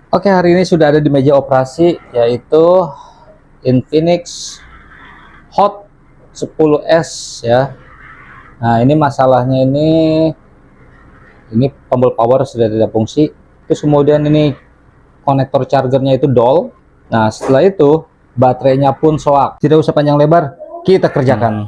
Oke, hari ini sudah ada di meja operasi yaitu Infinix Hot 10S ya. Nah, ini masalahnya ini tombol power sudah tidak fungsi. Terus kemudian ini konektor chargernya itu dol. Nah, setelah itu baterainya pun soak. Tidak usah panjang lebar, kita kerjakan.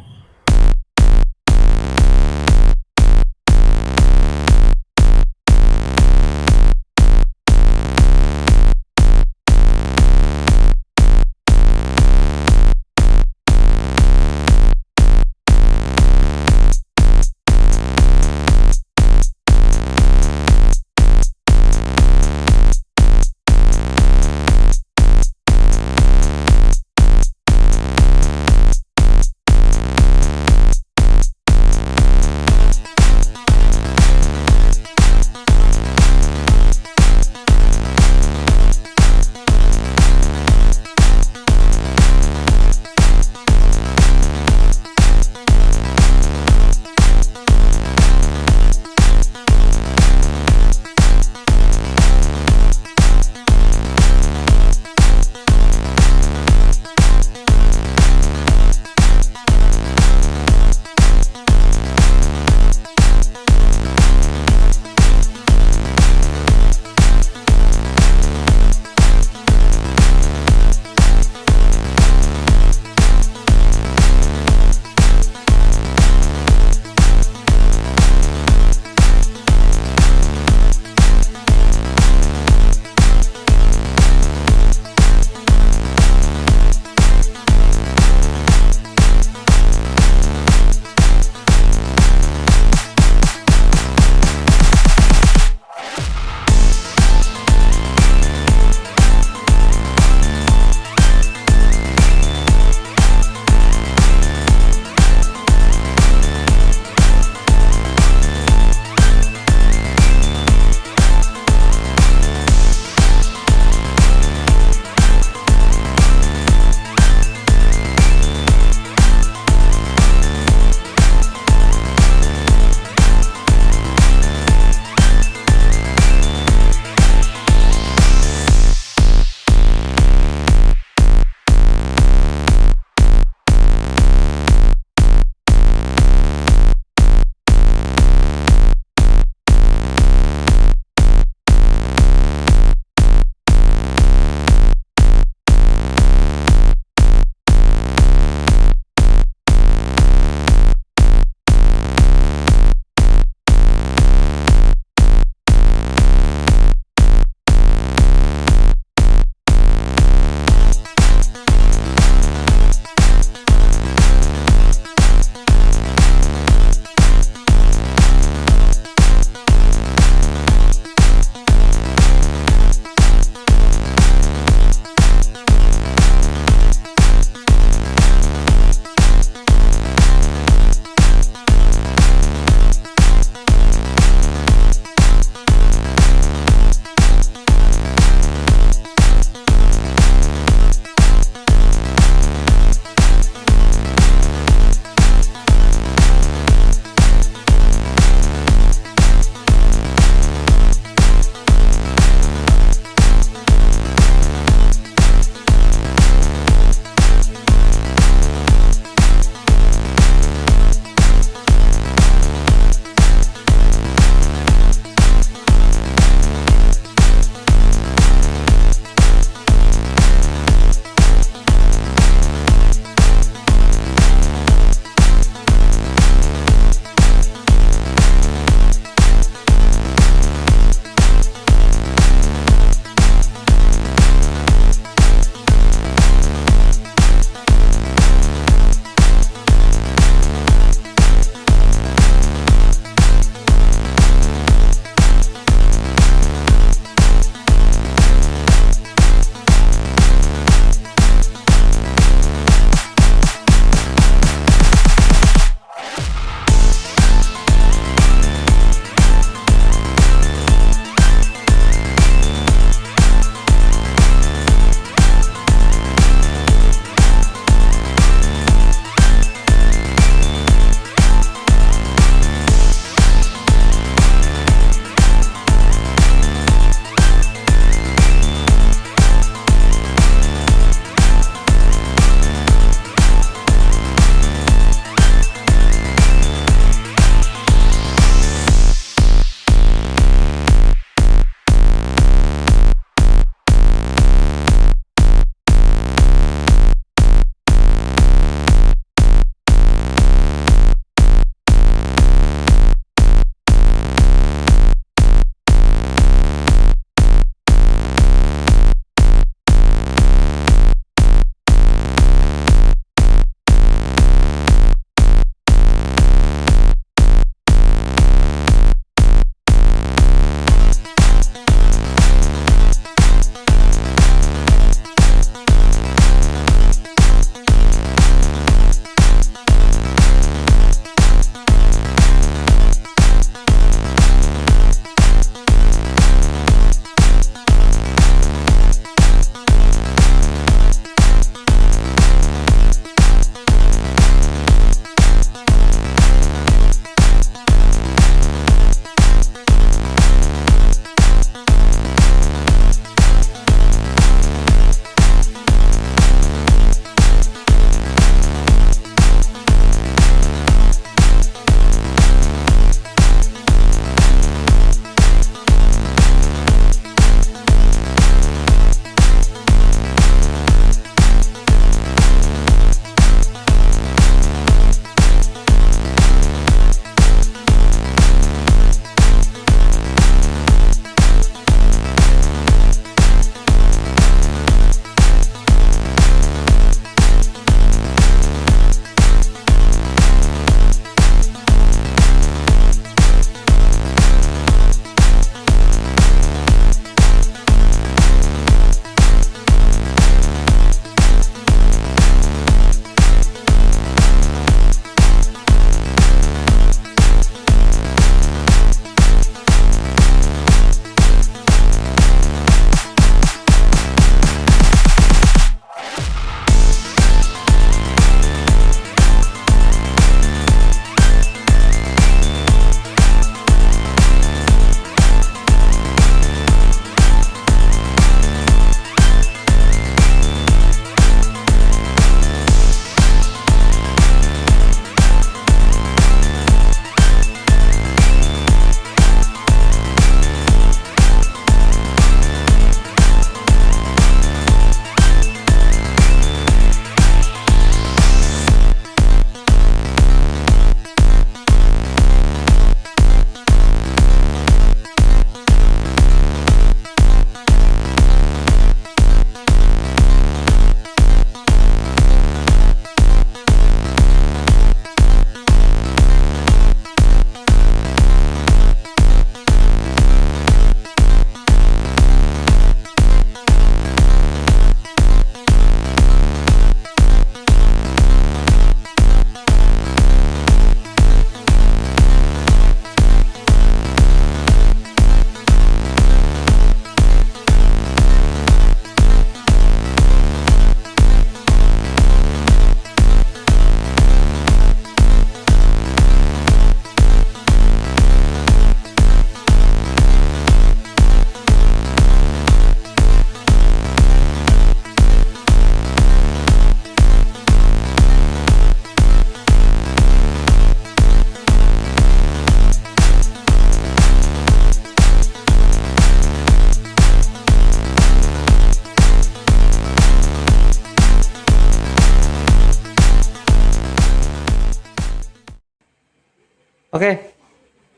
Oke,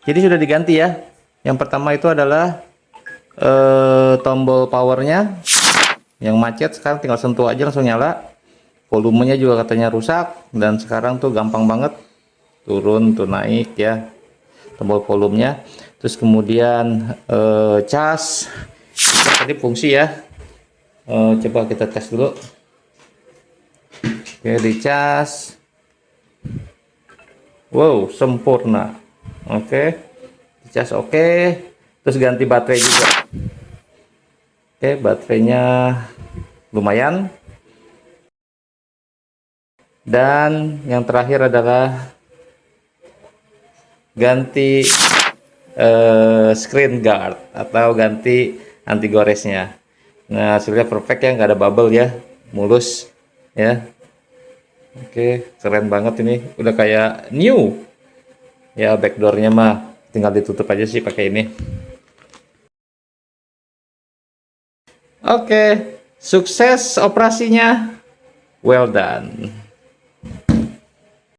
jadi sudah diganti ya. Yang pertama itu adalah tombol powernya yang macet, sekarang tinggal sentuh aja langsung nyala. Volumenya juga katanya rusak, dan sekarang tuh gampang banget turun tuh naik ya tombol volumenya. Terus kemudian cas tadi fungsi ya. Coba kita tes dulu. Oke, dicas. Wow, sempurna. Oke, dicas oke. Terus ganti baterai juga. Oke, baterainya lumayan. Dan yang terakhir adalah ganti screen guard atau ganti anti goresnya. Nah, hasilnya perfect ya, nggak ada bubble ya, mulus ya. Oke, keren banget ini, udah kayak new ya. Backdoornya mah tinggal ditutup aja sih pakai ini. Oke, sukses operasinya, well done.